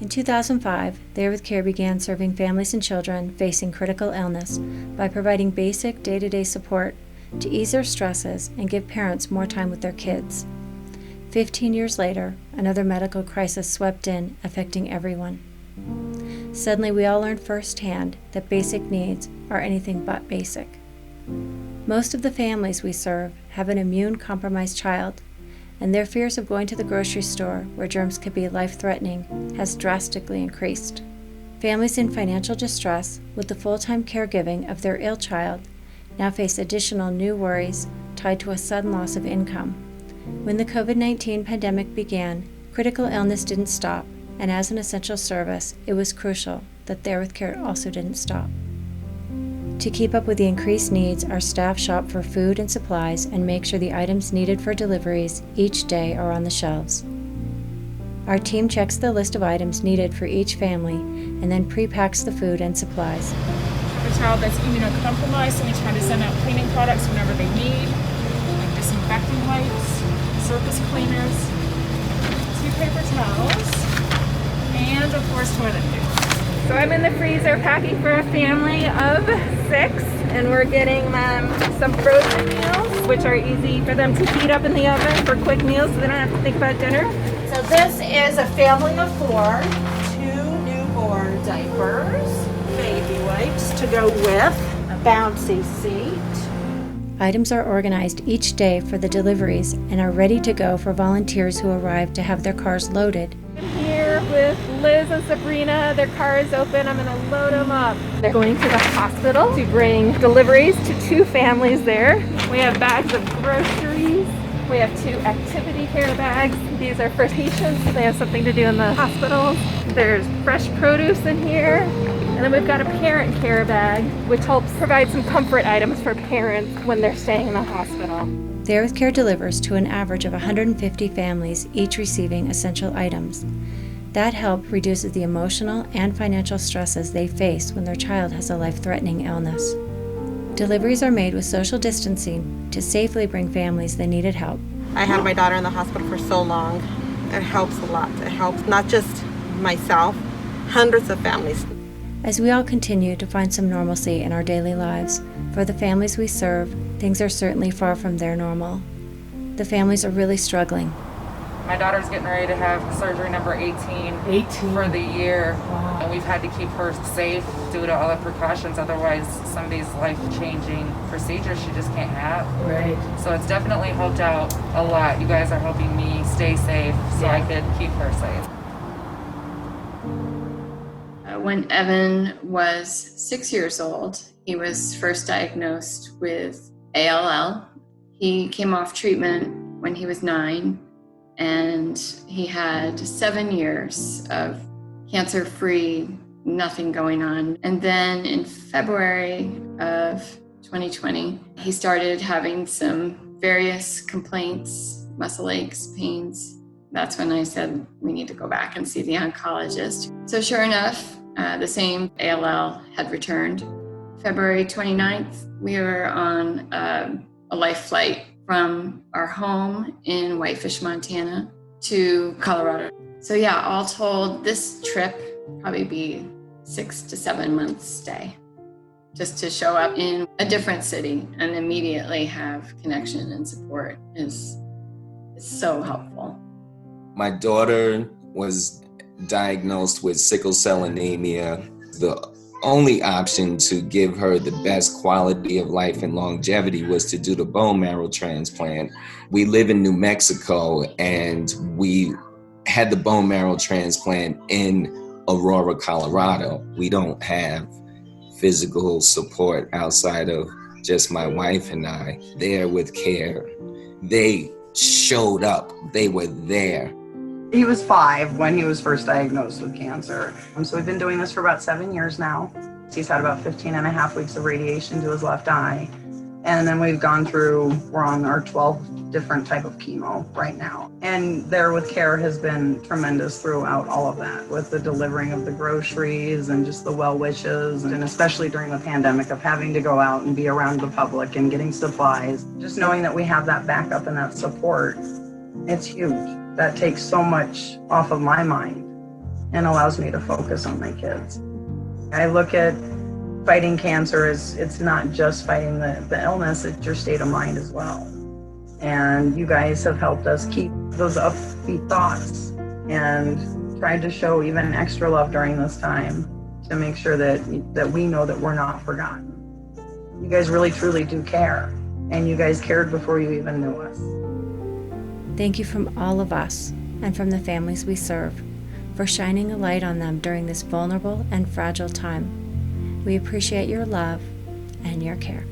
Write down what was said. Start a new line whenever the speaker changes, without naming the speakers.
In 2005, There With Care began serving families and children facing critical illness by providing basic day-to-day support to ease their stresses and give parents more time with their kids. 15 years later, another medical crisis swept in, affecting everyone. Suddenly, we all learned firsthand that basic needs are anything but basic. Most of the families we serve have an immune-compromised child, and their fears of going to the grocery store, where germs could be life-threatening, has drastically increased. Families in financial distress with the full-time caregiving of their ill child now face additional new worries tied to a sudden loss of income. When the COVID-19 pandemic began, critical illness didn't stop, and as an essential service, it was crucial that There With Care also didn't stop. To keep up with the increased needs, our staff shop for food and supplies and make sure the items needed for deliveries each day are on the shelves. Our team checks the list of items needed for each family and then pre-packs the food and supplies.
A child that's immunocompromised, so we try to send out cleaning products whenever they need, like disinfecting wipes, surface cleaners, 2 paper towels, and of course toilet paper. So I'm in the freezer packing for a family of 6, and we're getting them some frozen meals, which are easy for them to heat up in the oven for quick meals so they don't have to think about dinner.
So this is a family of 4, 2 newborn diapers, baby wipes to go with, a bouncy seat.
Items are organized each day for the deliveries and are ready to go for volunteers who arrive to have their cars loaded.
I'm here with Liz and Sabrina. Their car is open. I'm going to load them up. They're going to the hospital to bring deliveries to 2 families there. We have bags of groceries. We have 2 activity care bags. These are for patients. They have something to do in the hospital. There's fresh produce in here. And then we've got a parent care bag, which helps provide some comfort items for parents when they're staying in the hospital.
There With Care delivers to an average of 150 families, each receiving essential items. That help reduces the emotional and financial stresses they face when their child has a life-threatening illness. Deliveries are made with social distancing to safely bring families the needed help.
I had my daughter in the hospital for so long. It helps a lot. It helps not just myself, hundreds of families.
As we all continue to find some normalcy in our daily lives, for the families we serve, things are certainly far from their normal. The families are really struggling.
My daughter's getting ready to have surgery number 18 for the year.
Wow.
And we've had to keep her safe due to all the precautions. Otherwise, some of these life-changing procedures she just can't have.
Right.
So it's definitely helped out a lot. You guys are helping me stay safe so I could keep her safe.
When Evan was 6 years old, he was first diagnosed with ALL. He came off treatment when he was 9, and he had 7 years of cancer-free, nothing going on. And then in February of 2020, he started having some various complaints, muscle aches, pains. That's when I said, we need to go back and see the oncologist. So sure enough, the same ALL had returned. February 29th, we were on a life flight from our home in Whitefish, Montana to Colorado. So yeah, all told, this trip probably be 6 to 7 months stay, just to show up in a different city and immediately have connection and support is so helpful.
My daughter was diagnosed with sickle cell anemia. The only option to give her the best quality of life and longevity was to do the bone marrow transplant. We live in New Mexico, and we had the bone marrow transplant in Aurora, Colorado. We don't have physical support outside of just my wife and I. There With Care, they showed up. They were there.
He was 5 when he was first diagnosed with cancer. So we've been doing this for about 7 years now. He's had about 15 and a half weeks of radiation to his left eye. And then we're on our 12 different type of chemo right now. And There With Care has been tremendous throughout all of that, with the delivering of the groceries and just the well wishes, and especially during the pandemic of having to go out and be around the public and getting supplies. Just knowing that we have that backup and that support, it's huge. That takes so much off of my mind. and allows me to focus on my kids. I look at fighting cancer as it's not just fighting the illness, it's your state of mind as well. And you guys have helped us keep those upbeat thoughts and tried to show even extra love during this time to make sure that we know that we're not forgotten. You guys really truly do care, and you guys cared before you even knew us.
Thank you from all of us and from the families we serve for shining a light on them during this vulnerable and fragile time. We appreciate your love and your care.